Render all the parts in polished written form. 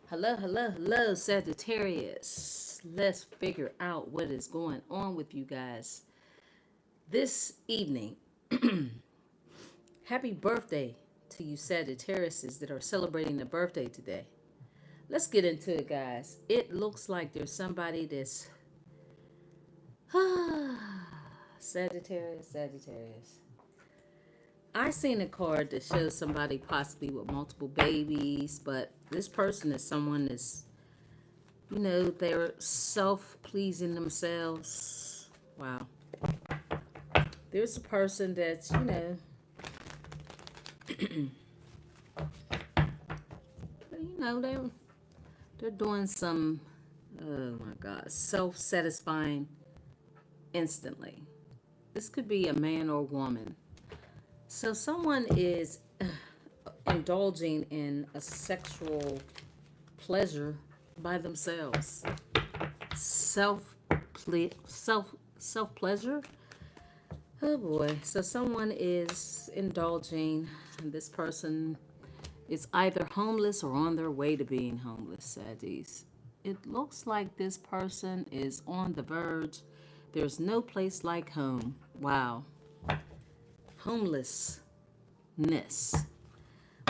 Hello, hello, hello, Sagittarius. Let's figure out what is going on with you guys this evening. Happy birthday to you Sagittariuses that are celebrating a birthday today. Let's get into it, guys. It looks like there's somebody that's Sagittarius. I seen a card that shows somebody possibly with multiple babies, but this person is someone that's they're self-pleasing themselves. Wow. There's a person that's, they're doing some, oh my God, self-satisfying instantly. This could be a man or woman. So someone is indulging in a sexual pleasure by themselves. Self pleasure. Oh boy. So someone is indulging. This person is either homeless or on their way to being homeless, Saddies. It looks like this person is on the verge. There's no place like home. Wow. Homelessness.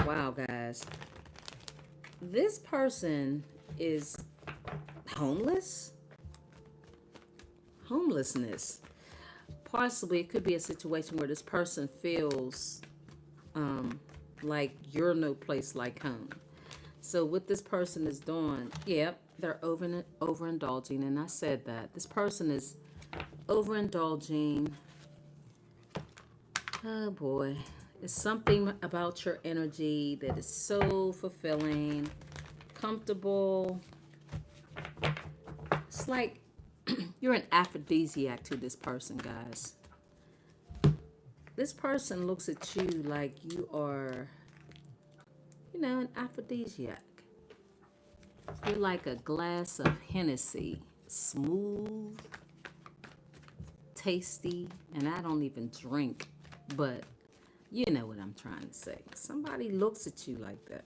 Wow, guys. This person is homeless. Homelessness. Possibly it could be a situation where this person feels like you're no place like home. So what this person is doing, yep, they're overindulging, and I said that. This person is overindulging. Oh boy. It's something about your energy that is so fulfilling, comfortable. It's like you're an aphrodisiac to this person, guys. This person looks at you like you are, an aphrodisiac. You're like a glass of Hennessy, smooth, tasty, and I don't even drink, but you know what I'm trying to say. Somebody looks at you like that,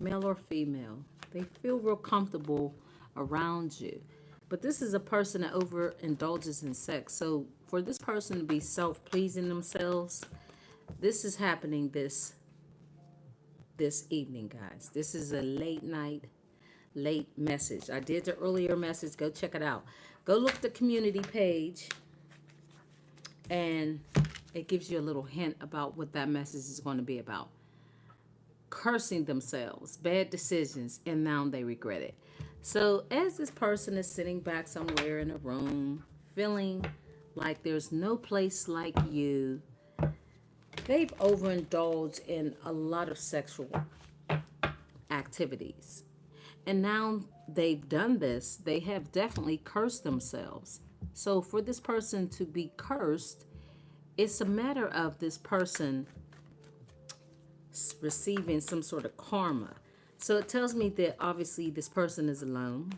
male or female. They feel real comfortable around you. But this is a person that overindulges in sex. So for this person to be self-pleasing themselves, this is happening this evening, guys. This is a late message. I did the earlier message. Go check it out. Go look the community page, and it gives you a little hint about what that message is going to be about. Cursing themselves, bad decisions, and now they regret it. So as this person is sitting back somewhere in a room, feeling like there's no place like you, they've overindulged in a lot of sexual activities. And now they've done this, they have definitely cursed themselves. So for this person to be cursed, it's a matter of this person receiving some sort of karma. So it tells me that obviously this person is alone.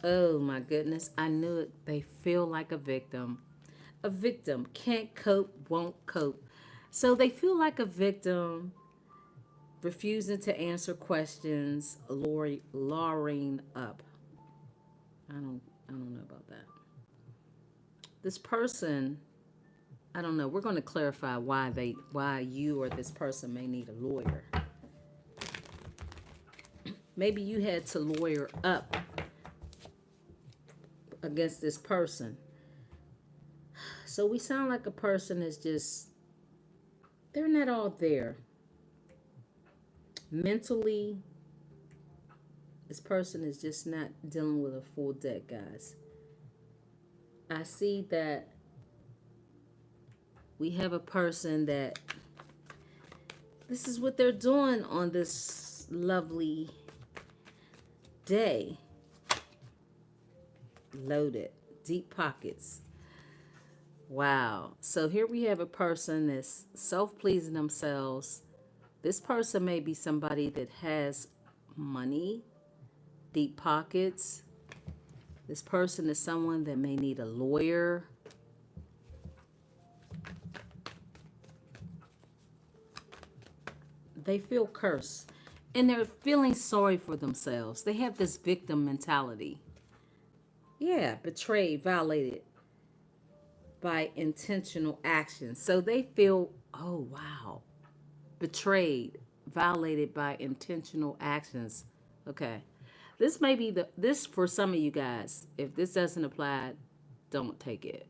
Oh my goodness, I knew it. They feel like a victim. A victim can't cope, won't cope. So they feel like a victim, refusing to answer questions, lowering up. I don't know about that. This person, I don't know. We're going to clarify why you or this person may need a lawyer. Maybe you had to lawyer up against this person. So we sound like a person is just, they're not all there. Mentally, this person is just not dealing with a full deck, guys. I see that we have a person that this is what they're doing on this lovely day. Loaded, deep pockets. Wow. So here we have a person that's self-pleasing themselves. This person may be somebody that has money, deep pockets. This person is someone that may need a lawyer. They feel cursed. And they're feeling sorry for themselves. They have this victim mentality. Yeah, betrayed, violated by intentional action. So they feel, oh wow, betrayed, violated by intentional actions. Okay. This may be this for some of you guys. If this doesn't apply, don't take it.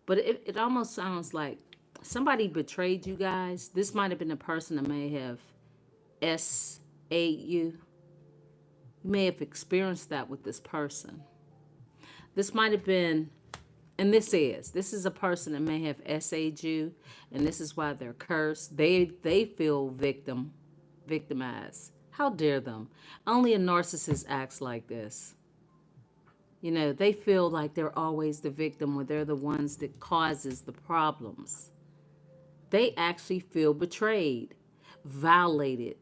But it almost sounds like somebody betrayed you guys. This might have been a person that may have SA'd you. You may have experienced that with this person. This might have been, and this is a person that may have SA'd you, and this is why they're cursed. They feel victimized. How dare them? Only a narcissist acts like this. You know, they feel like they're always the victim when they're the ones that causes the problems. They actually feel betrayed, violated.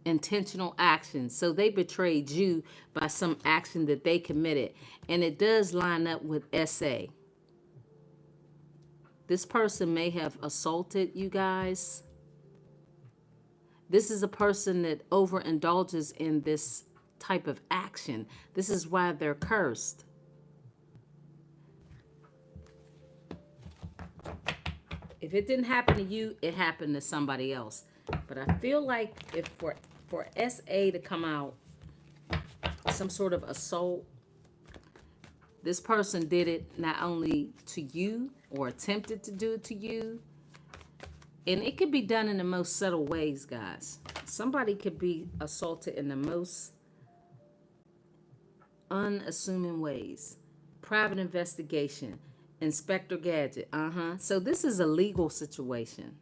Intentional action. So they betrayed you by some action that they committed. And it does line up with SA. This person may have assaulted you guys. This is a person that overindulges in this type of action. This is why they're cursed. If it didn't happen to you, it happened to somebody else. But I feel like if for SA to come out, some sort of assault, this person did it not only to you or attempted to do it to you. And it could be done in the most subtle ways, guys. Somebody could be assaulted in the most unassuming ways. Private investigation. Inspector Gadget. So this is a legal situation.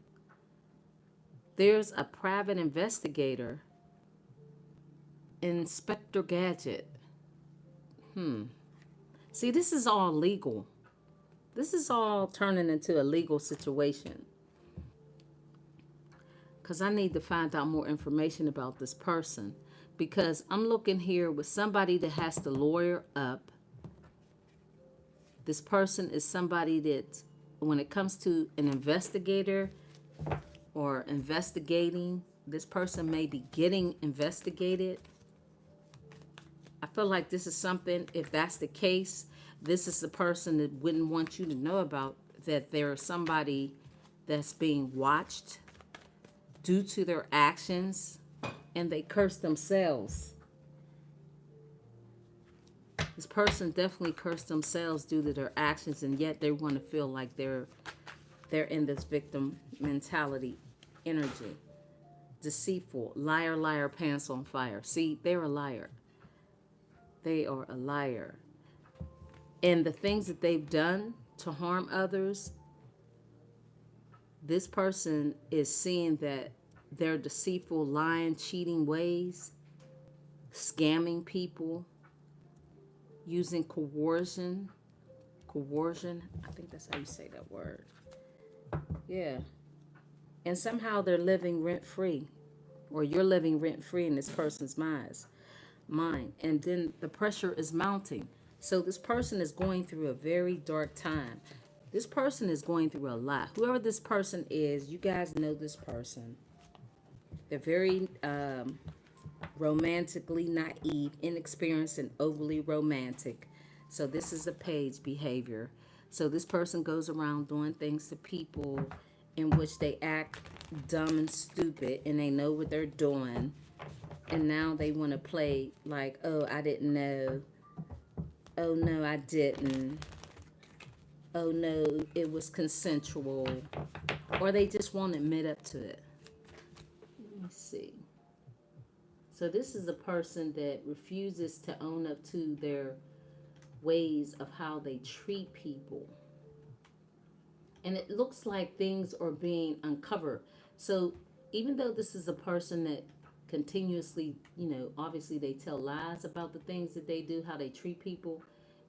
There's a private investigator. Inspector Gadget. See, this is all legal. This is all turning into a legal situation. Because I need to find out more information about this person. Because I'm looking here with somebody that has to lawyer up. This person is somebody that, when it comes to an investigator or investigating, this person may be getting investigated. I feel like this is something, if that's the case, this is the person that wouldn't want you to know about, that there is somebody that's being watched due to their actions, and they curse themselves. This person definitely cursed themselves due to their actions, and yet they want to feel like they're in this victim mentality energy. Deceitful, liar, liar, pants on fire. See, they're a liar. They are a liar. And the things that they've done to harm others, this person is seeing that their deceitful, lying, cheating ways, scamming people, using coercion, I think that's how you say that word. Yeah. And somehow they're living rent-free, or you're living rent-free in this person's mind. And then the pressure is mounting. So this person is going through a very dark time. This person is going through a lot. Whoever this person is, you guys know this person. They're very romantically naive, inexperienced, and overly romantic. So this is a page behavior. So this person goes around doing things to people in which they act dumb and stupid, and they know what they're doing. And now they want to play like, oh, I didn't know. Oh, no, I didn't. Oh, no, it was consensual. Or they just won't admit up to it. Let me see. So this is a person that refuses to own up to their ways of how they treat people. And it looks like things are being uncovered. So even though this is a person that continuously, obviously they tell lies about the things that they do, how they treat people,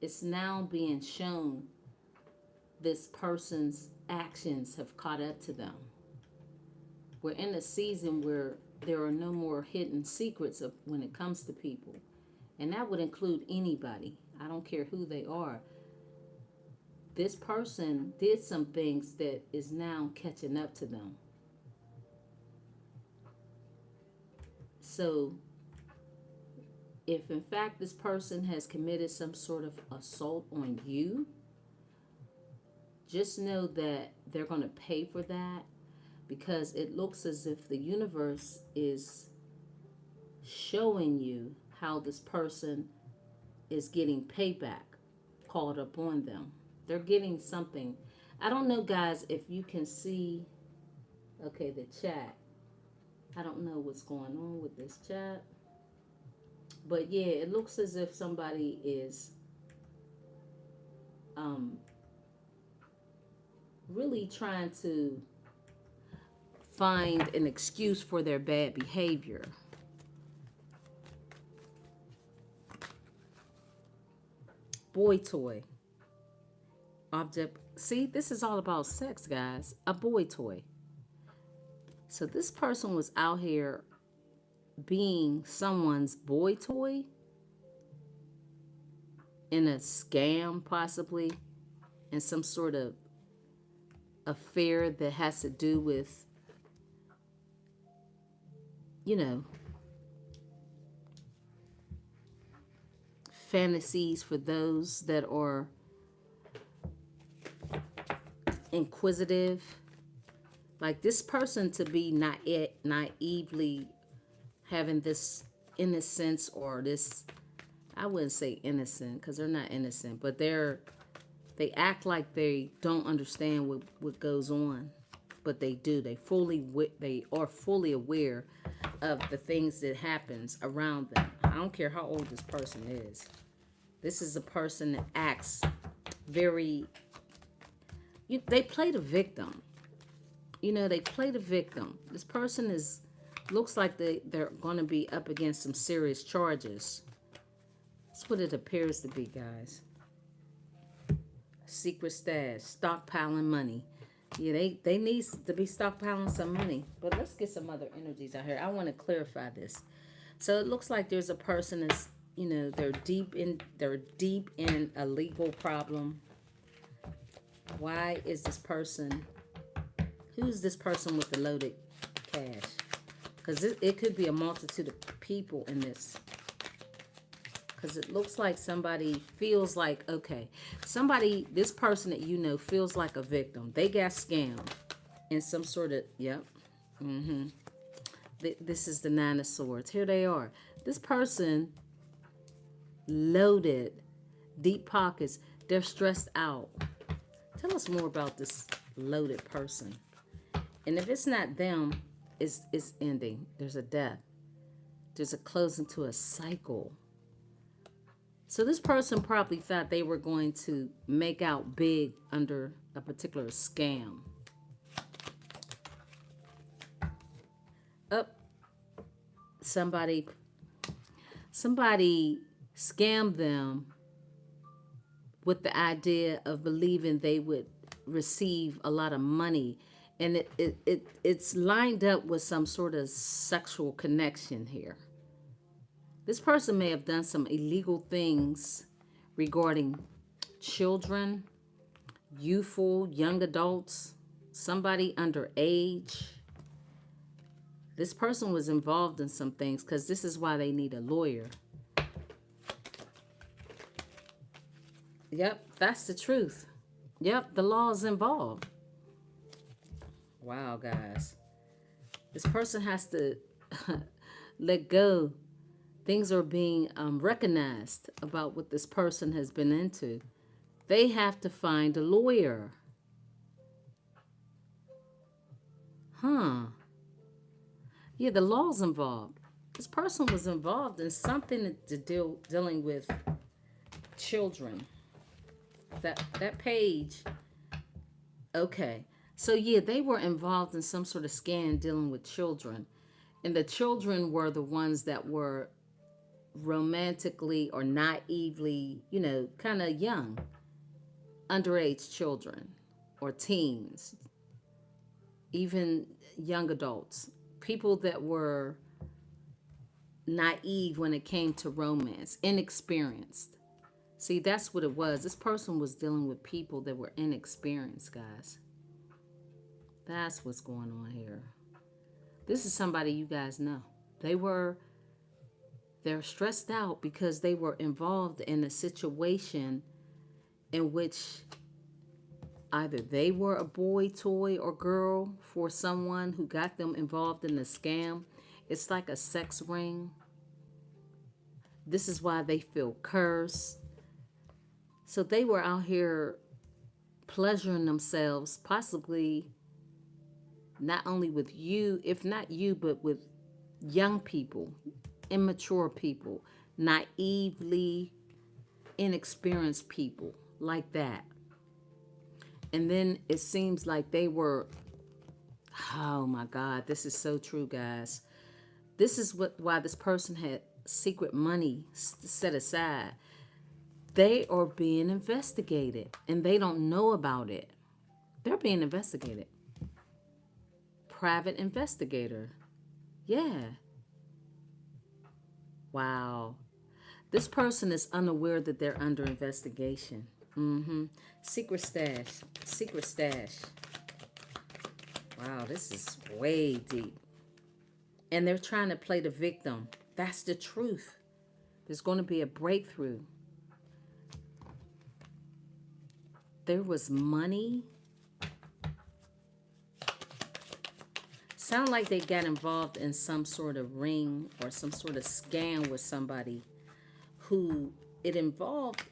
it's now being shown this person's actions have caught up to them. We're in a season where there are no more hidden secrets when it comes to people. And that would include anybody. I don't care who they are. this person did some things that is now catching up to them. So if in fact this person has committed some sort of assault on you, just know that they're going to pay for that, because it looks as if the universe is showing you how this person is getting payback called up on them. They're getting something. I don't know, guys, if you can see, okay, the chat. I don't know what's going on with this chat. But yeah, it looks as if somebody is really trying to find an excuse for their bad behavior. Boy toy. Object. See, this is all about sex, guys. A boy toy. So this person was out here being someone's boy toy in a scam, possibly, in some sort of affair that has to do with, you know, fantasies for those that are inquisitive. Like this person to be naively having this innocence, or this, I wouldn't say innocent because they're not innocent, but they act like they don't understand what goes on, but they do. They are fully aware of the things that happens around them. I don't care how old this person is. This is a person that acts very, they play the victim. They play the victim. This person looks like they're going to be up against some serious charges. That's what it appears to be, guys. Secret stash, stockpiling money. Yeah, they need to be stockpiling some money. But let's get some other energies out here. I want to clarify this. So it looks like there's a person that's, they're deep in a legal problem. Why is this person? Who's this person with the loaded cash? Because it could be a multitude of people in this. Because it looks like somebody feels like, okay, this person that feels like a victim. They got scammed in some sort of, yep. This is the Nine of Swords. Here they are. This person, loaded, deep pockets. They're stressed out. Tell us more about this loaded person. And if it's not them, it's ending. There's a death. There's a closing to a cycle. So this person probably thought they were going to make out big under a particular scam. Somebody scammed them with the idea of believing they would receive a lot of money. And it's lined up with some sort of sexual connection here. This person may have done some illegal things regarding children, youthful, young adults, somebody underage. This person was involved in some things because this is why they need a lawyer. Yep, that's the truth. Yep, the law is involved. Wow, guys. This person has to let go. Things are being recognized about what this person has been into. They have to find a lawyer. Yeah, the law's involved. This person was involved in something dealing with children. That page. Okay. So yeah, they were involved in some sort of scam dealing with children. And the children were the ones that were romantically or naively, kind of young, underage children or teens, even young adults, people that were naive when it came to romance, inexperienced. See, that's what it was. This person was dealing with people that were inexperienced, guys. That's what's going on here. This is somebody you guys know. They're stressed out because they were involved in a situation in which either they were a boy toy or girl for someone who got them involved in a scam. It's like a sex ring. This is why they feel cursed. So they were out here pleasuring themselves, possibly not only with you, if not you, but with young people, immature people, naively inexperienced people like that. And then it seems like they were, oh my God, this is so true, guys. This is why this person had secret money set aside. They are being investigated and they don't know about it. They're being investigated. Private investigator. Yeah. Wow. This person is unaware that they're under investigation. Secret stash. Secret stash. Wow, this is way deep. And they're trying to play the victim. That's the truth. There's going to be a breakthrough. There was money. Sound like they got involved in some sort of ring or some sort of scam with somebody who it involved.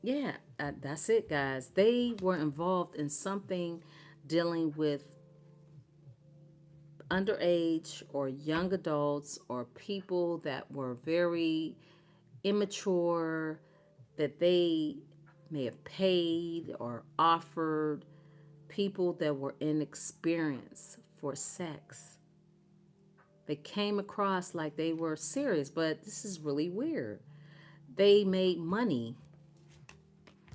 Yeah, that's it, guys. They were involved in something dealing with underage or young adults or people that were very immature, that they may have paid or offered people that were inexperienced for sex. They came across like they were serious, but this is really weird. They made money.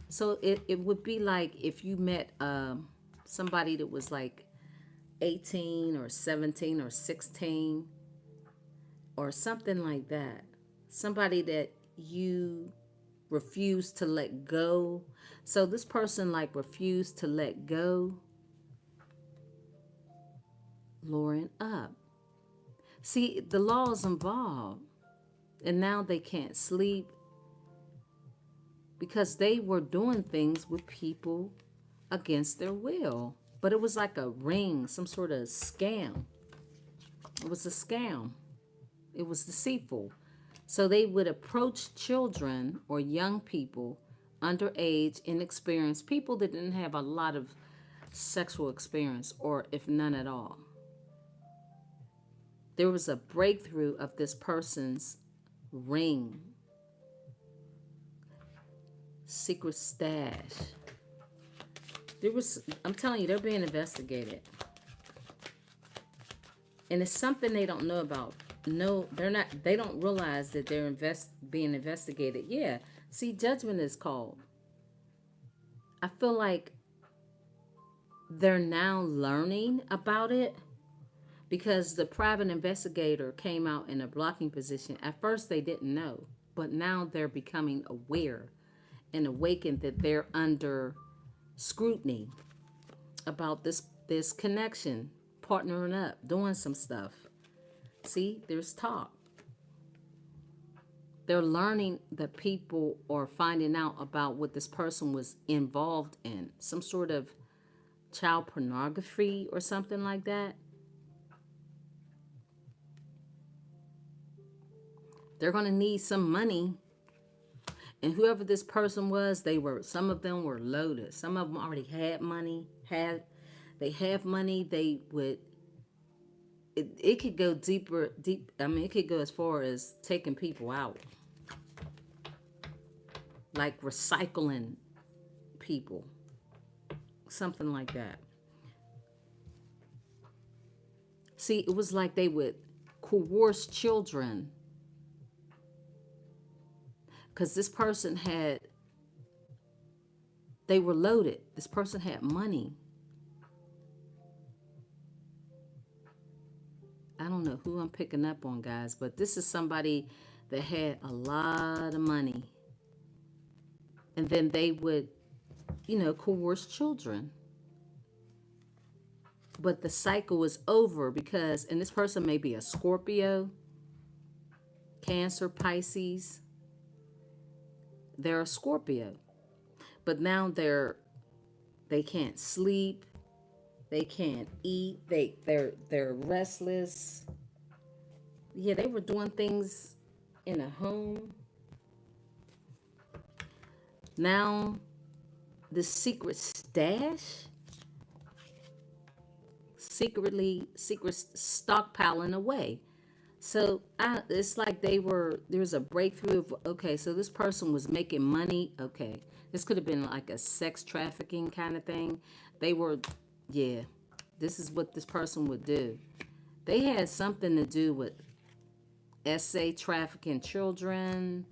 So it would be like if you met somebody that was like 18 or 17 or 16 or something like that. Somebody that you refused to let go. So this person like refused to let go, luring up. See, the law is involved. And now they can't sleep because they were doing things with people against their will. But it was like a ring, some sort of scam. It was a scam. It was deceitful. So they would approach children or young people, underage, inexperienced, people that didn't have a lot of sexual experience, or if none at all. There was a breakthrough of this person's ring. Secret stash. I'm telling you, they're being investigated. And it's something they don't know about. No, they don't realize that they're being investigated. Yeah. See, judgment is called. I feel like they're now learning about it because the private investigator came out in a blocking position. At first they didn't know, but now they're becoming aware and awakened that they're under scrutiny about this connection, partnering up, doing some stuff. See, there's talk. They're learning that people are finding out about what this person was involved in, some sort of child pornography or something like that. They're going to need some money. And whoever this person was, some of them were loaded. Some of them already had money, they have money. They would, it could go deep. I mean, it could go as far as taking people out. Like recycling people. Something like that. See, it was like they would coerce children. Because this person they were loaded. This person had money. I don't know who I'm picking up on, guys, but this is somebody that had a lot of money. And then they would, coerce children. But the cycle is over because, and this person may be a Scorpio, Cancer, Pisces. They're a Scorpio. But now they can't sleep, they can't eat, they're restless. Yeah, they were doing things in a home. Now the secret stash, secret stockpiling away. So it's like there's a breakthrough of, okay, so this person was making money. Okay, this could have been like a sex trafficking kind of thing. They were, yeah, this is what this person would do. They had something to do with trafficking children,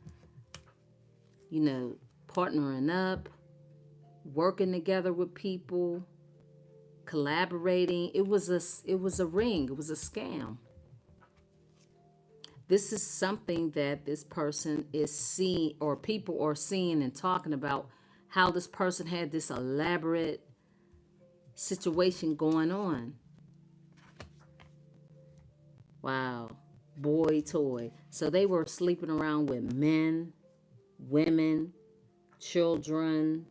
partnering up, working together with people, collaborating. It was a ring. It was a scam. This is something that this person is seeing, or people are seeing and talking about, how this person had this elaborate situation going on. Wow. Boy toy. So they were sleeping around with men, women, children,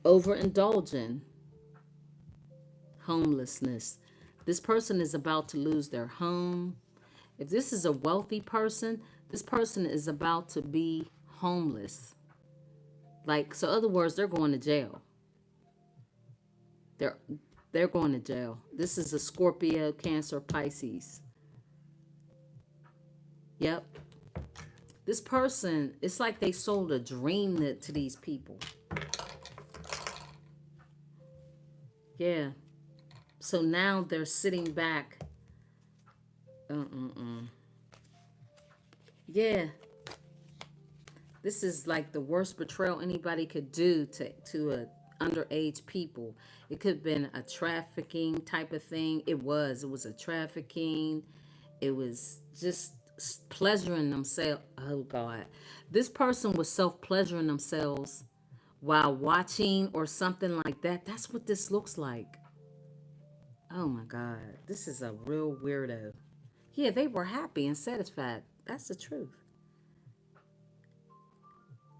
overindulging, homelessness. This person is about to lose their home. If this is a wealthy person, this person is about to be homeless. Like, so other words, they're going to jail. They're going to jail. This is a Scorpio, Cancer, Pisces. Yep. This person, it's like they sold a dream to these people. Yeah. So now they're sitting back. Yeah. This is like the worst betrayal anybody could do to a underage people. It could have been a trafficking type of thing. It was a trafficking. It was just pleasuring themselves. Oh God. This person was self-pleasuring themselves while watching or something like that. That's what this looks like. Oh my God. This is a real weirdo. Yeah, they were happy and satisfied. That's the truth.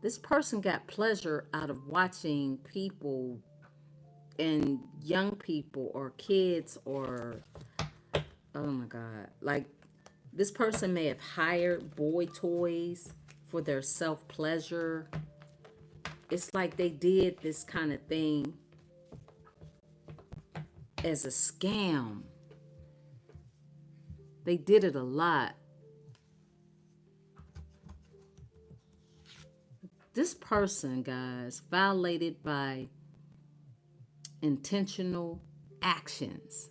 This person got pleasure out of watching people, and young people or kids, or, oh my God. Like, this person may have hired boy toys for their self pleasure. It's like they did this kind of thing as a scam. They did it a lot. This person, guys, violated by intentional actions.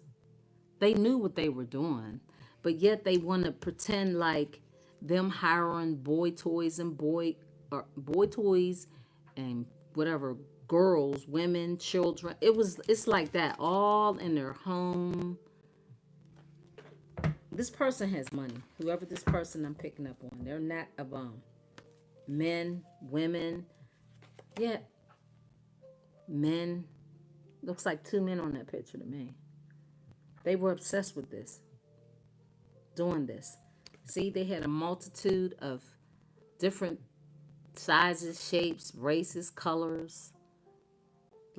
They knew what they were doing, but yet they want to pretend like them hiring boy toys and boy toys and whatever, girls, women, children. It's like that, all in their home. This person has money. Whoever this person I'm picking up on, they're not a bum. Men, women, yeah, men. Looks like two men on that picture to me. They were obsessed with this, doing this. See, they had a multitude of different sizes, shapes, races, colors.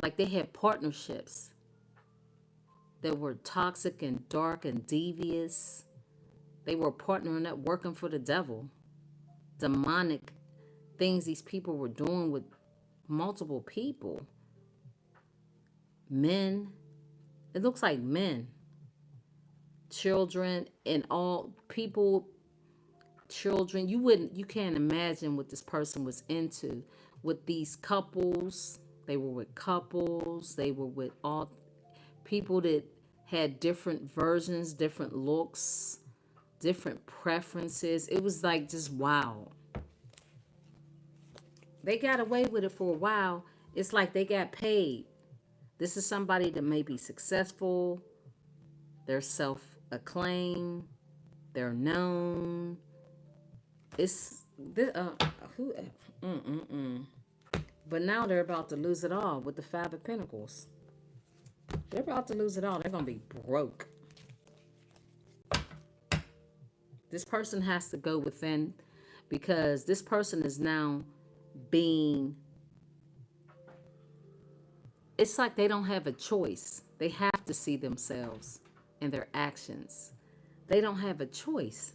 Like, they had partnerships that were toxic and dark and devious. They were partnering up, working for the devil. Demonic things these people were doing with multiple people. Men. It looks like men. Children and all people. Children. You can't imagine what this person was into with these couples. They were with couples. They were with all people that had different versions, different looks, different preferences. It was like just wow. They got away with it for a while. It's like they got paid. This is somebody that may be successful. They're self-acclaimed. They're known. It's This, who? But now they're about to lose it all with the Five of Pentacles. They're about to lose it all. They're gonna be broke. This person has to go within because this person is now being, it's like they don't have a choice. They have to see themselves and their actions. They don't have a choice.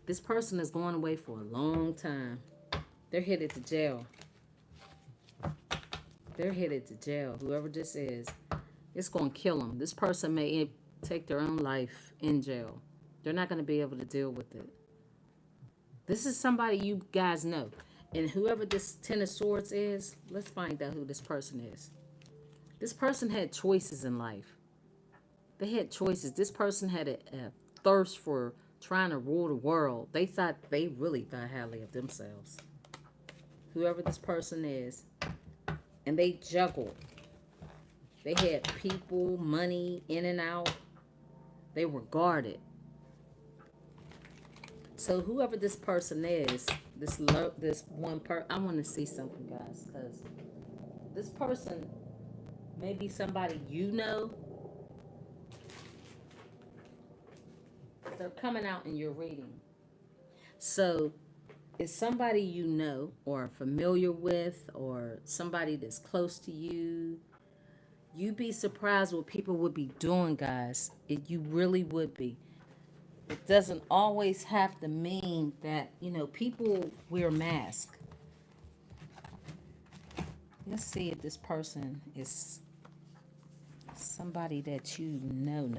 This person is going away for a long time. They're headed to jail. They're headed to jail. Whoever this is, it's going to kill them. This person may take their own life in jail. They're not going to be able to deal with it. This is somebody you guys know. And whoever this Ten of Swords is, let's find out who this person is. This person had choices in life. They had choices. This person had a thirst for trying to rule the world. They really thought highly of themselves. Whoever this person is. And they juggled. They had people, money, in and out. They were guarded. So whoever this person is, this one person, I want to see something, guys, because this person may be somebody you know. They're coming out in your reading. So it's somebody you know or familiar with or somebody that's close to you. You'd be surprised what people would be doing, guys. You really would be. It doesn't always have to mean that, people wear masks. Let's see if this person is somebody that you know.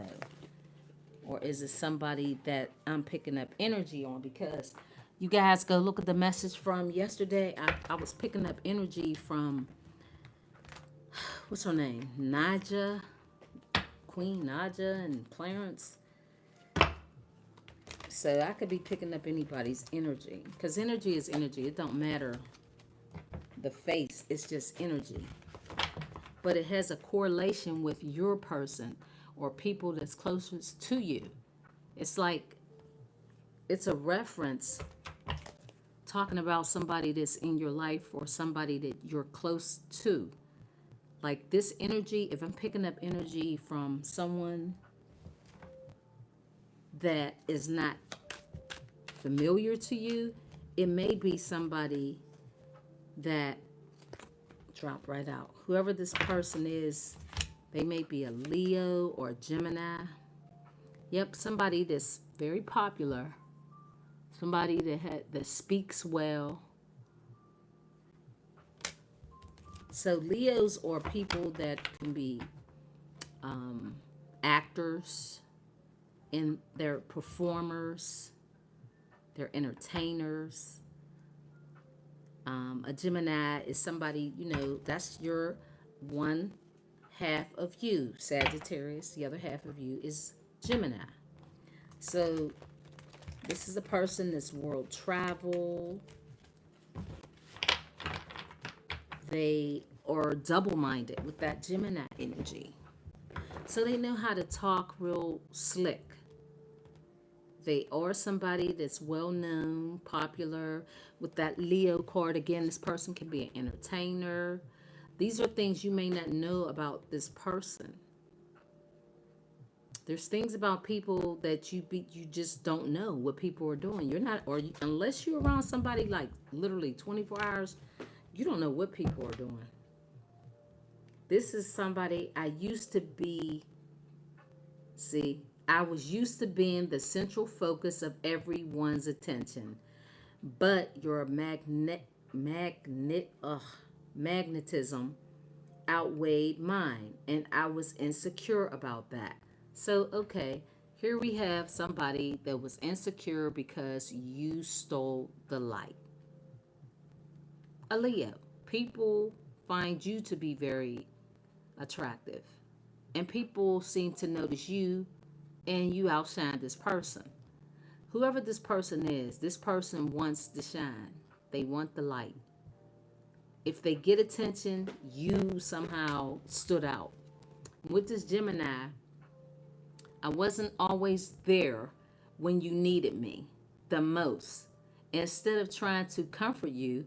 Or is it somebody that I'm picking up energy on? Because you guys go look at the message from yesterday. I was picking up energy from, what's her name? Naja, Queen Naja and Clarence. So I could be picking up anybody's energy. Because energy is energy. It don't matter the face. It's just energy. But it has a correlation with your person or people that's closest to you. It's like, it's a reference talking about somebody that's in your life or somebody that you're close to. Like this energy, if I'm picking up energy from someone that is not familiar to you, it may be somebody that drop right out. Whoever this person is, they may be a Leo or a Gemini. Yep, somebody that's very popular. Somebody that speaks well. So Leos are people that can be actors, and they're performers, they're entertainers. A Gemini is somebody, that's your one half of you. Sagittarius, the other half of you is Gemini. So this is a person that's world travel. They are double-minded with that Gemini energy. So they know how to talk real slick. They are somebody that's well-known, popular. With that Leo card, again, this person can be an entertainer. These are things you may not know about this person. There's things about people that you just don't know what people are doing. You're not, unless you're around somebody like literally 24 hours, you don't know what people are doing. This is somebody I used to be. See, I was used to being the central focus of everyone's attention, but your magnetism outweighed mine, and I was insecure about that. So, okay, here we have somebody that was insecure because you stole the light. A Leo. People find you to be very attractive, and people seem to notice you, and you outshine this person. Whoever this person is, this person wants to shine. They want the light. If they get attention, you somehow stood out. With this Gemini, I wasn't always there when you needed me the most. Instead of trying to comfort you,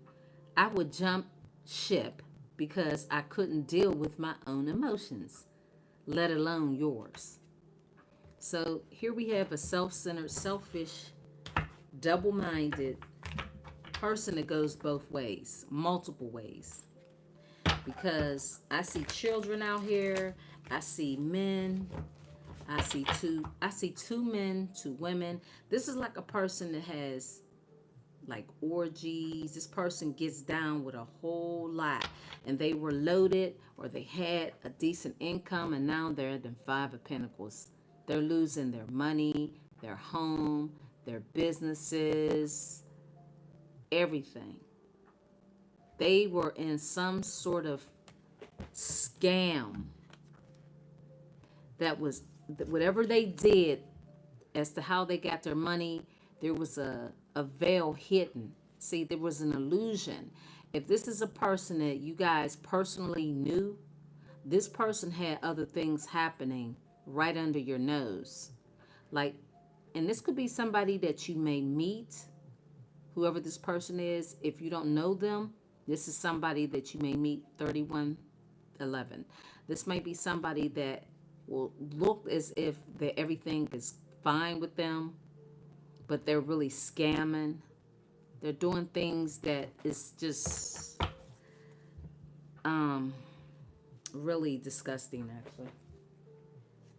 I would jump ship because I couldn't deal with my own emotions, let alone yours. So here we have a self centered, selfish, double minded person that goes both ways, multiple ways. Because I see children out here, I see men, I see two men, two women. This is like a person that has like orgies. This person gets down with a whole lot, and they were loaded or they had a decent income, and now they're at the Five of Pentacles. They're losing their money, their home, their businesses, everything. They were in some sort of scam that was, whatever they did as to how they got their money, there was a veil hidden. See, there was an illusion. If this is a person that you guys personally knew, this person had other things happening right under your nose. Like, and this could be somebody that you may meet, whoever this person is. If you don't know them, this is somebody that you may meet. 3111. This might be somebody that will look as if that everything is fine with them, but they're really scamming. They're doing things that is just really disgusting, actually.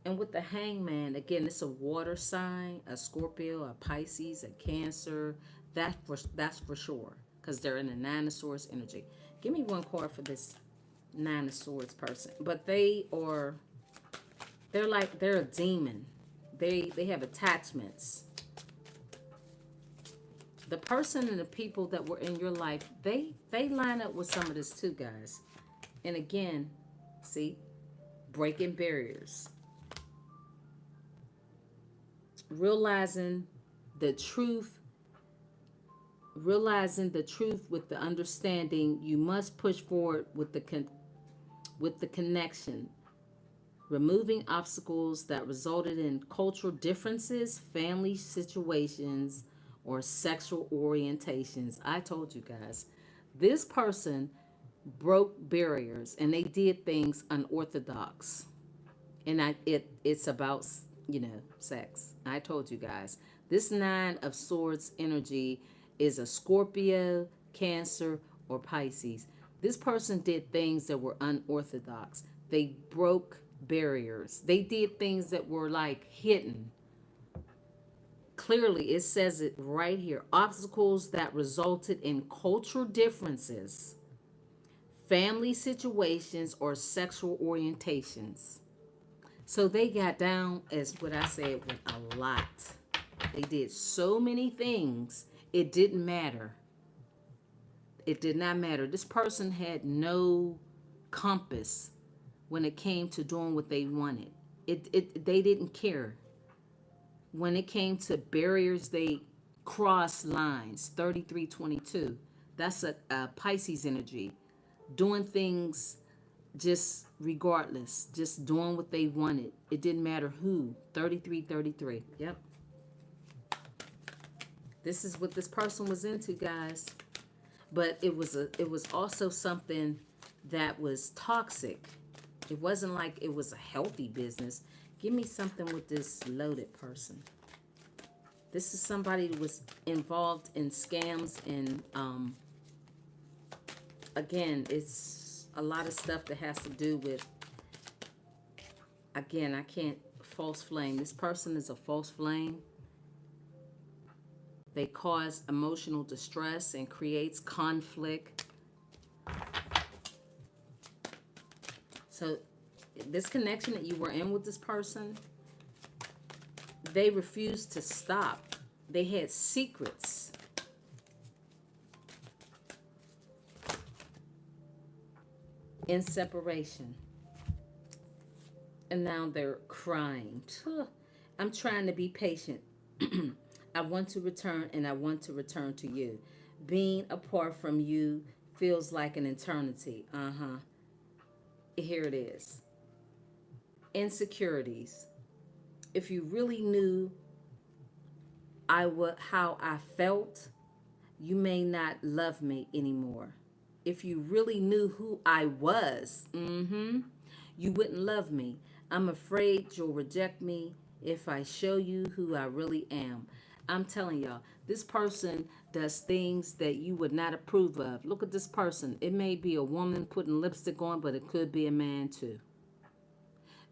And with the Hangman, again, it's a water sign, a Scorpio, a Pisces, a Cancer. That's for sure, because they're in the Nine of Swords energy. Give me one card for this Nine of Swords person. But they're a demon. They have attachments. The person and the people that were in your life, they line up with some of this too, guys. And again, see, breaking barriers. Realizing the truth with the understanding you must push forward with the connection, removing obstacles that resulted in cultural differences, family situations, or sexual orientations. I told you guys, this person broke barriers and they did things unorthodox. And it's about, sex. I told you guys, this Nine of Swords energy is a Scorpio, Cancer, or Pisces. This person did things that were unorthodox. They broke barriers. They did things that were like hidden. Clearly, it says it right here. Obstacles that resulted in cultural differences, family situations, or sexual orientations. So they got down, as what I said, with a lot. They did so many things, it didn't matter. It did not matter. This person had no compass when it came to doing what they wanted. They didn't care. When it came to barriers, they crossed lines. 3322. That's a Pisces energy. Doing things just regardless, just doing what they wanted. It didn't matter who. 3333. Yep. This is what this person was into, guys. But it was also something that was toxic. It wasn't like it was a healthy business. Give me something with this loaded person. This is somebody who was involved in scams, and again, it's a lot of stuff that has to do with, again, I can't, false flame. This person is a false flame. They cause emotional distress and creates conflict. So this connection that you were in with this person, they refused to stop. They had secrets. In separation. And now they're crying. I'm trying to be patient. I want to return, and I want to return to you. Being apart from you feels like an eternity. Here it is. Insecurities. If you really knew how I felt, You may not love me anymore. If you really knew who I was, you wouldn't love me. I'm afraid you'll reject me if I show you who I really am. I'm telling y'all, this person does things that you would not approve of. Look at this person. It may be a woman putting lipstick on, but it could be a man too.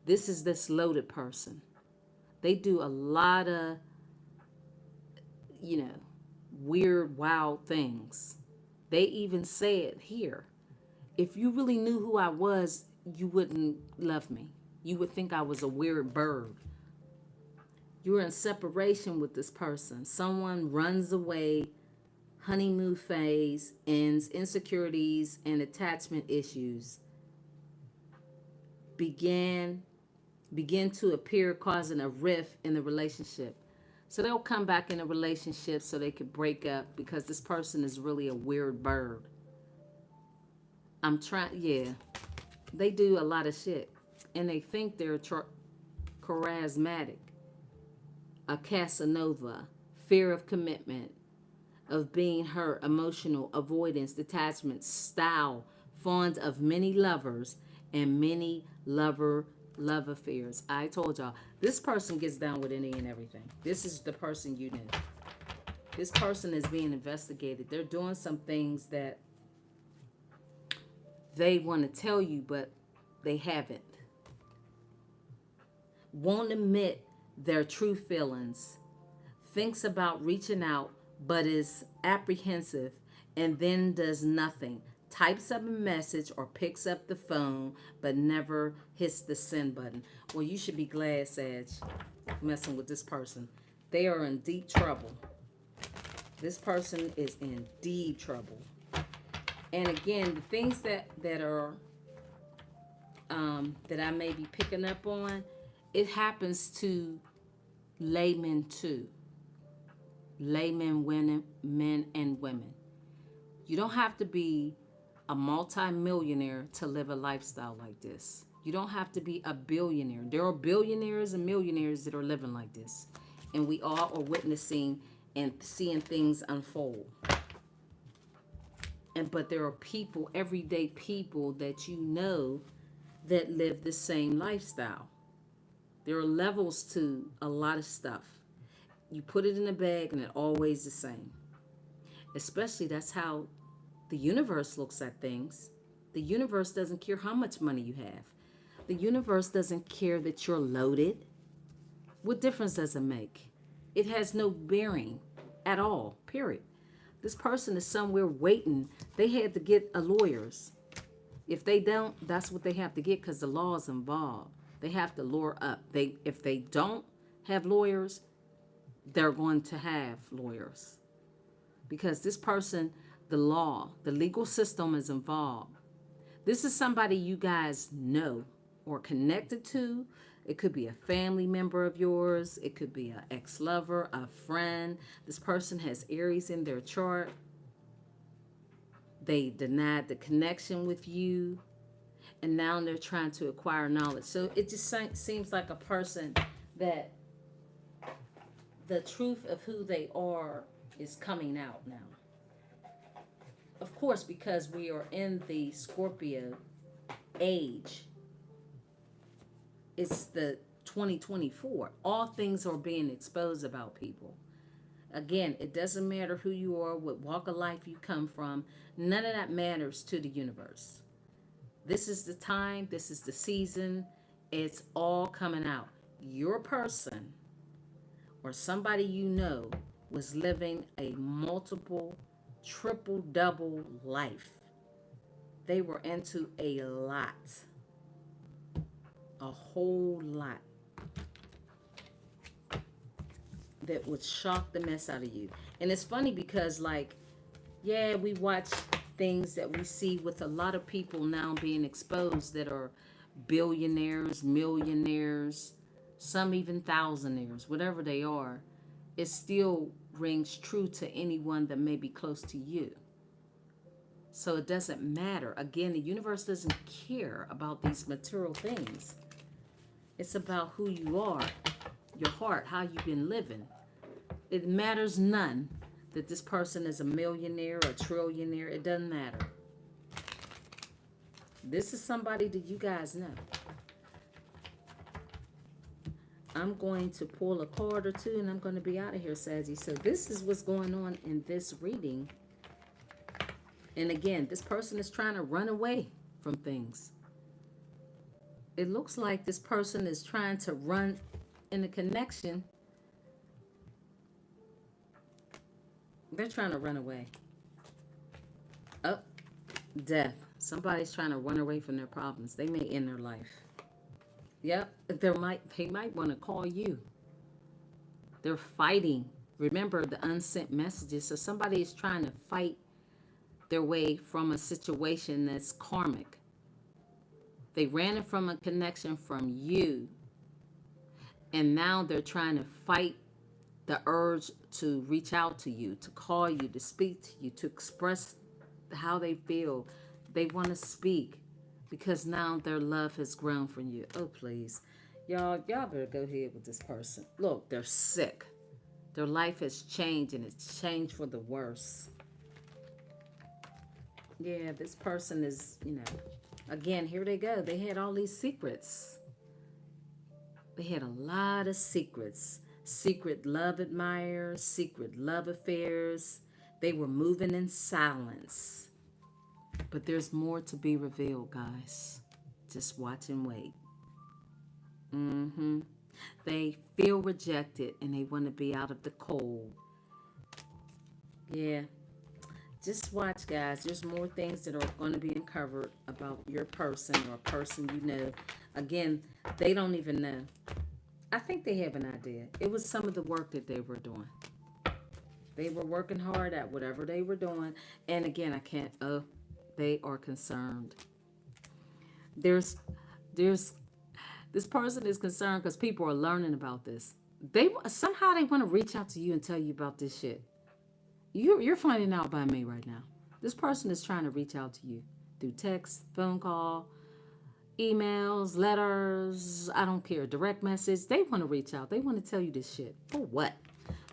This is this loaded person. They do a lot of, you know, weird, wild things. They even say it here. If you really knew who I was, you wouldn't love me. You would think I was a weird bird. You're in separation with this person. Someone runs away, honeymoon phase ends, insecurities and attachment issues begin to appear, causing a rift in the relationship. So they'll come back in a relationship so they could break up because this person is really a weird bird. Yeah. They do a lot of shit. And they think they're charismatic, a Casanova, fear of commitment, of being hurt, emotional, avoidance, detachment, style, fond of many lovers, and many love affairs. I told y'all, this person gets down with any and everything. This is the person you knew. This person is being investigated. They're doing some things that they want to tell you, but they haven't. Won't admit their true feelings. Thinks about reaching out, but is apprehensive and then does nothing. Types up a message or picks up the phone, but never hits the send button. Well, you should be glad, Sag, messing with this person. They are in deep trouble. This person is in deep trouble. And again, the things that are that I may be picking up on, it happens to laymen too. Laymen, women, men, and women. You don't have to be a multi-millionaire to live a lifestyle like this. You don't have to be a billionaire. There are billionaires and millionaires that are living like this. And we all are witnessing and seeing things unfold. But there are people, everyday people that you know that live the same lifestyle. There are levels to a lot of stuff. You put it in a bag and it's always the same. Especially that's how the universe looks at things. The universe doesn't care how much money you have. The universe doesn't care that you're loaded. What difference does it make? It has no bearing at all, period. This person is somewhere waiting. They had to get a lawyers. If they don't, that's what they have to get because the law is involved. They have to lure up. If they don't have lawyers, they're going to have lawyers. Because this person, the law, the legal system is involved. This is somebody you guys know or connected to. It could be a family member of yours. It could be an ex-lover, a friend. This person has Aries in their chart. They denied the connection with you. And now they're trying to acquire knowledge. So it just seems like a person that the truth of who they are is coming out now. Of course, because we are in the Scorpio age. It's the 2024. All things are being exposed about people. Again, it doesn't matter who you are, what walk of life you come from. None of that matters to the universe. This is the time. This is the season. It's all coming out. Your person or somebody you know was living a multiple, triple, double life. They were into a lot. A whole lot. That would shock the mess out of you. And it's funny because, like, yeah, we watch things that we see with a lot of people now being exposed that are billionaires, millionaires, some even thousandaires, whatever they are. It still rings true to anyone that may be close to you. So it doesn't matter. Again, the universe doesn't care about these material things. It's about who you are, your heart, how you've been living. It matters none. that this person is a millionaire or a trillionaire. It doesn't matter. This is somebody that you guys know. I'm going to pull a card or two and I'm going to be out of here, Saggy. So this is what's going on in this reading. And again, this person is trying to run away from things. It looks like this person is trying to run in a connection. They're trying to run away. Oh, death. Somebody's trying to run away from their problems. They may end their life. Yep, they might want to call you. They're fighting. Remember the unsent messages. So somebody is trying to fight their way from a situation that's karmic. They ran it from a connection from you. And now they're trying to fight the urge to reach out to you, to call you, to speak to you, to express how they feel. They want to speak because now their love has grown from you. Oh, please. Y'all better go ahead with this person. Look, they're sick. Their life has changed, and it's changed for the worse. Yeah, this person is, again, here they go. They had all these secrets. They had a lot of secrets. Secret love admirers, secret love affairs. They were moving in silence. But there's more to be revealed, guys. Just watch and wait. They feel rejected and they want to be out of the cold. Yeah. Just watch, guys. There's more things that are going to be uncovered about your person or a person you know. Again, they don't even know. I think they have an idea. It was some of the work that they were doing. They were working hard at whatever they were doing. And again, they are concerned. This person is concerned because people are learning about this. Somehow they want to reach out to you and tell you about this shit. You're finding out by me right now. This person is trying to reach out to you through text, phone call, emails, letters, I don't care, direct message. They want to reach out. They want to tell you this shit. For what?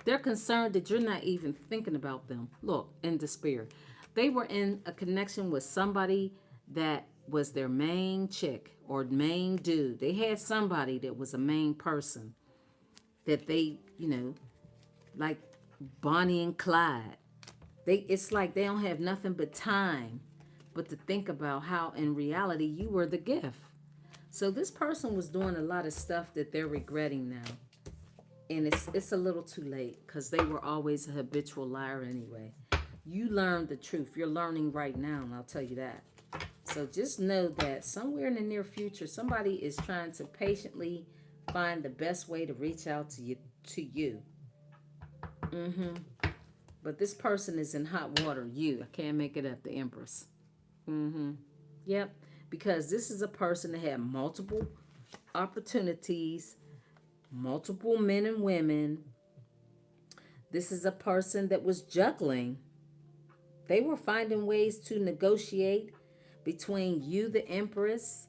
They're concerned that you're not even thinking about them. Look, in despair. They were in a connection with somebody that was their main chick or main dude. They had somebody that was a main person that they, like Bonnie and Clyde. It's like they don't have nothing but time but to think about how in reality you were the gift. So this person was doing a lot of stuff that they're regretting now. And it's a little too late because they were always a habitual liar anyway. You learned the truth. You're learning right now, and I'll tell you that. So just know that somewhere in the near future, somebody is trying to patiently find the best way to reach out to you. But this person is in hot water. I can't make it up, the Empress. Yep. Because this is a person that had multiple opportunities, multiple men and women. This is a person that was juggling. They were finding ways to negotiate between you, the Empress.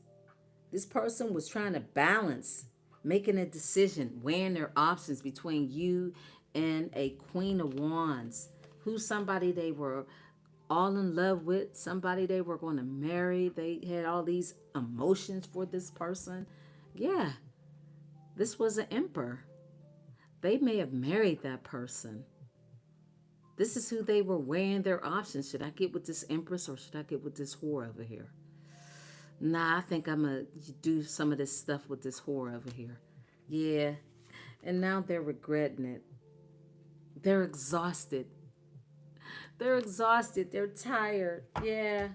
This person was trying to balance, making a decision, weighing their options between you and a Queen of Wands, who's somebody they were all in love with, somebody they were going to marry. They had all these emotions for this person. Yeah, this was an emperor. They may have married that person. This is who they were weighing their options. Should I get with this Empress or should I get with this whore over here? Nah, I think I'm going to do some of this stuff with this whore over here. Yeah. And now they're regretting it. They're exhausted. They're exhausted. They're tired. Yeah.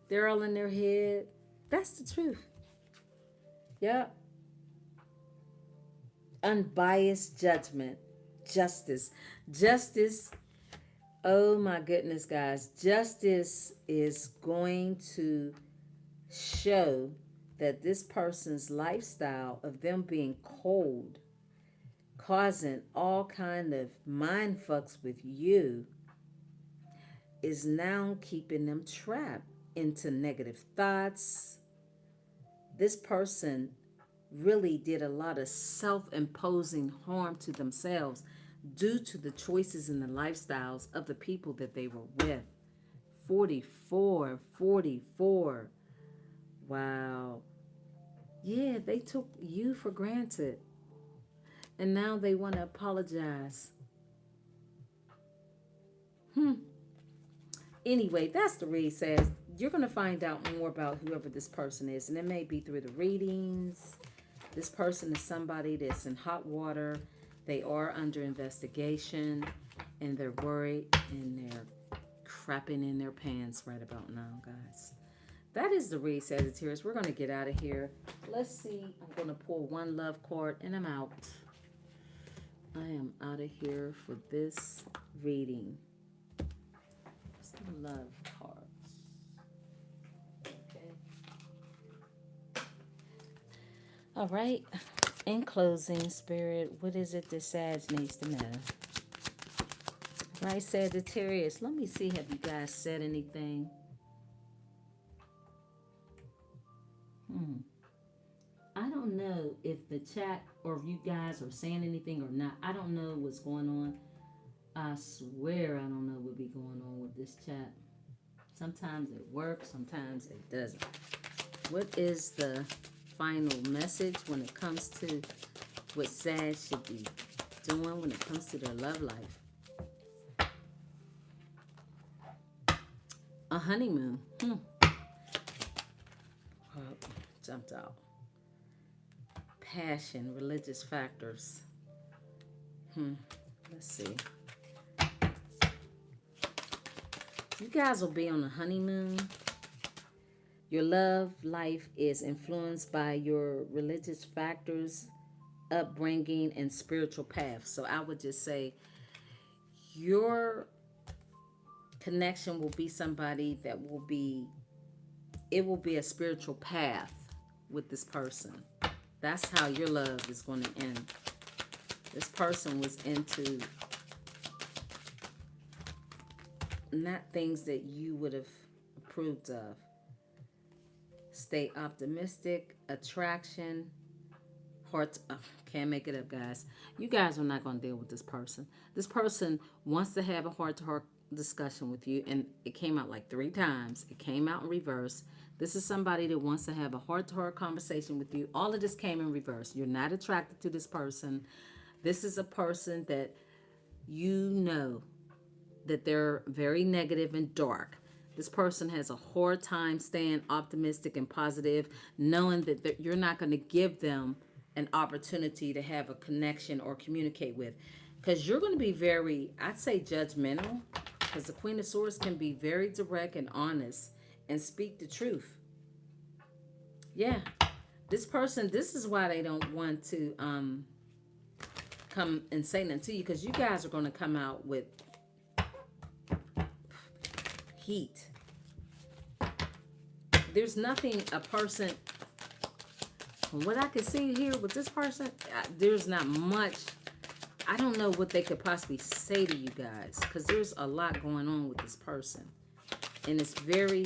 They're all in their head. That's the truth. Yep. Unbiased judgment. Justice. Justice. Oh my goodness, guys. Justice is going to show that this person's lifestyle of them being cold, causing all kind of mind fucks with you, is now keeping them trapped into negative thoughts. This person really did a lot of self-imposing harm to themselves. due to the choices and the lifestyles of the people that they were with. 44, 44. Wow. Yeah, they took you for granted. And now they want to apologize. Anyway, that's the read says. You're going to find out more about whoever this person is. And it may be through the readings. This person is somebody that's in hot water. They are under investigation. And they're worried. And they're crapping in their pants right about now, guys. That is the read, Sagittarius. We're going to get out of here. Let's see. I'm going to pull one love card. And I'm out. I am out of here for this reading. Love cards. Okay. All right. In closing, Spirit, what is it that Sag needs to know? Right, Sagittarius. Let me see. Have you guys said anything? I don't know if the chat or if you guys are saying anything or not. I don't know what's going on. I swear I don't know what be going on with this chat. Sometimes it works, sometimes it doesn't. What is the final message when it comes to what Sag should be doing when it comes to their love life? A honeymoon. Jumped out. Passion, religious factors. Let's see. You guys will be on a honeymoon. Your love life is influenced by your religious factors, upbringing, and spiritual path. So I would just say your connection will be somebody that will be, it will be a spiritual path with this person. That's how your love is going to end. This person was into not things that you would have approved of. Stay optimistic, attraction, heart. Can't make it up, guys. You guys are not going to deal with this person. This person wants to have a heart-to-heart discussion with you, and it came out like 3 times. It came out in reverse. This is somebody that wants to have a heart-to-heart conversation with you. All of this came in reverse. You're not attracted to this person. This is a person that you know that they're very negative and dark. This person has a hard time staying optimistic and positive, knowing that you're not going to give them an opportunity to have a connection or communicate with. Because you're going to be very, I'd say, judgmental. Because the Queen of Swords can be very direct and honest and speak the truth. Yeah. This person, this is why they don't want to come and say nothing to you. Because you guys are going to come out with heat. There's nothing a person, from what I can see here with this person, there's not much. I don't know what they could possibly say to you guys, because there's a lot going on with this person. And it's very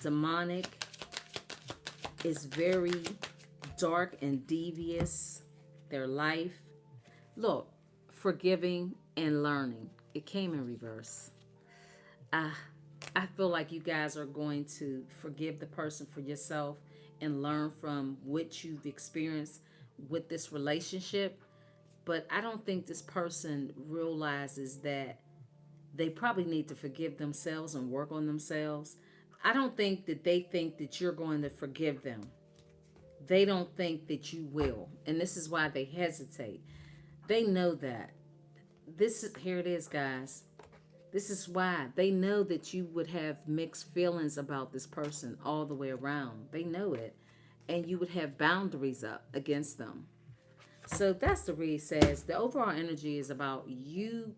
demonic. It's very dark and devious, their life. Look, forgiving and learning. It came in reverse. I feel like you guys are going to forgive the person for yourself and learn from what you've experienced with this relationship. But I don't think this person realizes that they probably need to forgive themselves and work on themselves. I don't think that they think that you're going to forgive them. They don't think that you will. And this is why they hesitate. They know that. Here it is, guys. This is why they know that you would have mixed feelings about this person all the way around. They know it. And you would have boundaries up against them. So that's the read says. The overall energy is about you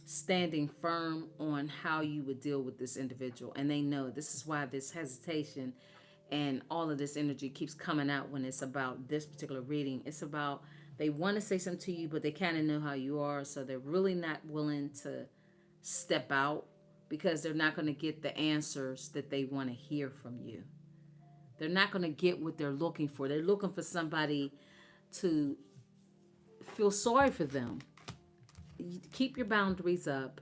standing firm on how you would deal with this individual. And they know this is why this hesitation and all of this energy keeps coming out when it's about this particular reading. It's about they want to say something to you, but they kind of know how you are. So they're really not willing to step out because they're not going to get the answers that they want to hear from you. They're not going to get what they're looking for. They're looking for somebody to feel sorry for them. keep your boundaries up,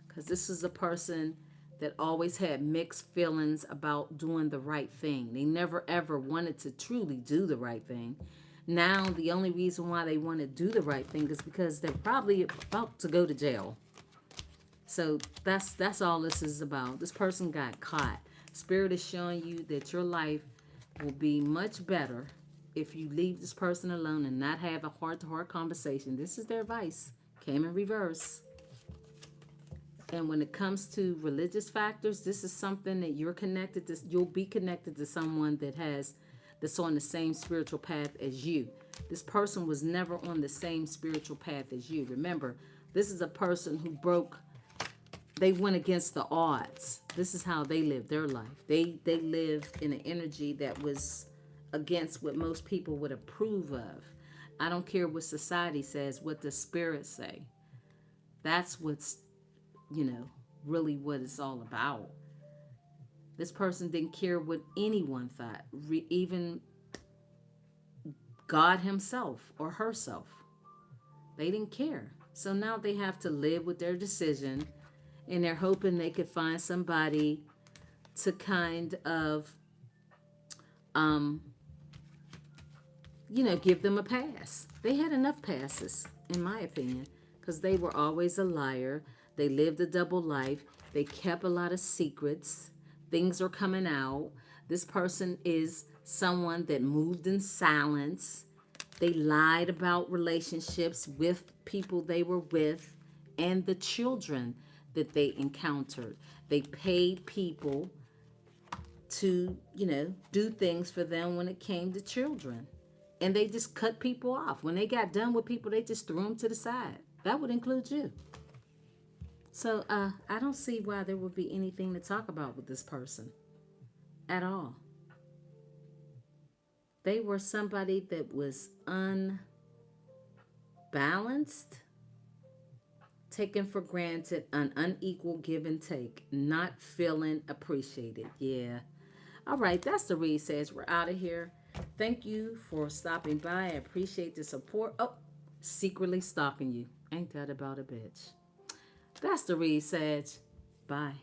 because this is a person that always had mixed feelings about doing the right thing. They never ever wanted to truly do the right thing. Now, the only reason why they want to do the right thing is because they're probably about to go to jail. So that's all this is about. This person got caught. Spirit is showing you that your life will be much better if you leave this person alone and not have a heart-to-heart conversation. This is their advice. Came in reverse. And when it comes to religious factors, this is something that you're connected to. You'll be connected to someone that's on the same spiritual path as you. This person was never on the same spiritual path as you. Remember, this is a person who they went against the odds. This is how they lived their life. They lived in an energy that was against what most people would approve of. I don't care what society says, what the spirits say. That's what's, really what it's all about. This person didn't care what anyone thought, even God himself or herself. They didn't care. So now they have to live with their decision, and they're hoping they could find somebody to kind of, give them a pass. They had enough passes, in my opinion, because they were always a liar. They lived a double life. They kept a lot of secrets. Things are coming out. This person is someone that moved in silence. They lied about relationships with people they were with and the children that they encountered. They paid people to, do things for them when it came to children. And they just cut people off. When they got done with people, they just threw them to the side. That would include you. So I don't see why there would be anything to talk about with this person at all. They were somebody that was unbalanced, taken for granted, an unequal give and take, not feeling appreciated. Yeah. All right, that's the read, Sage. We're out of here. Thank you for stopping by. I appreciate the support. Oh, secretly stalking you. Ain't that about a bitch? That's the read, Sage. Bye.